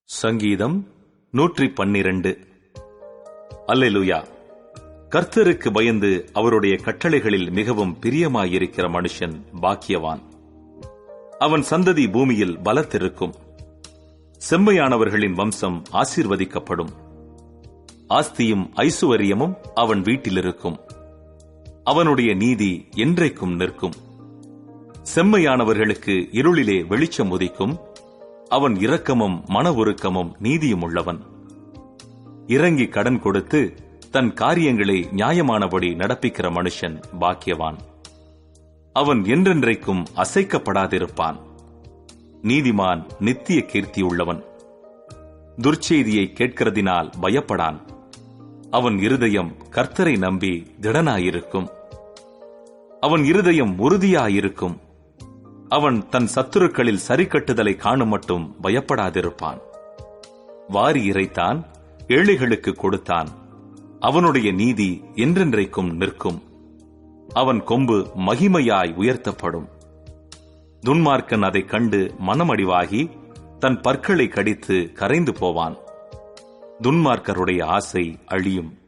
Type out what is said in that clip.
சங்கீதம் 112. அல்லேலூயா. கர்த்தருக்கு பயந்து அவருடைய கட்டளைகளில் மிகவும் பிரியமாயிருக்கிற மனுஷன் பாக்கியவான். அவன் சந்ததி பூமியில் பலத்திருக்கும். செம்மையானவர்களின் வம்சம் ஆசீர்வதிக்கப்படும். ஆஸ்தியும் ஐசுவரியமும் அவன் வீட்டிலிருக்கும். அவனுடைய நீதி என்றைக்கும் நிற்கும். செம்மையானவர்களுக்கு இருளிலே வெளிச்சம் உதிக்கும். அவன் இரக்கமும் மன உருக்கமும் நீதியும் உள்ளவன். இறங்கி கடன் கொடுத்து தன் காரியங்களை நியாயமானபடி நடப்பிக்கிற மனுஷன் பாக்கியவான். அவன் என்றென்றைக்கும் அசைக்கப்படாதிருப்பான். நீதிமான் நித்திய கீர்த்தி உள்ளவன். துர்ச்செய்தியை கேட்கிறதினால் பயப்படான். அவன் இருதயம் கர்த்தரை நம்பி திடனாயிருக்கும். அவன் இருதயம் உறுதியாயிருக்கும். அவன் தன் சத்துருக்களில் சரிக்கட்டுதலை காணும் மட்டும் பயப்படாதிருப்பான். வாரி இறைத்தான், ஏழைகளுக்கு கொடுத்தான். அவனுடைய நீதி என்றென்றைக்கும் நிற்கும். அவன் கொம்பு மகிமையாய் உயர்த்தப்படும். துன்மார்க்கன் அதைக் கண்டு மனமடிவாகி தன் பற்களை கடித்து கரைந்து போவான். துன்மார்க்கருடைய ஆசை அழியும்.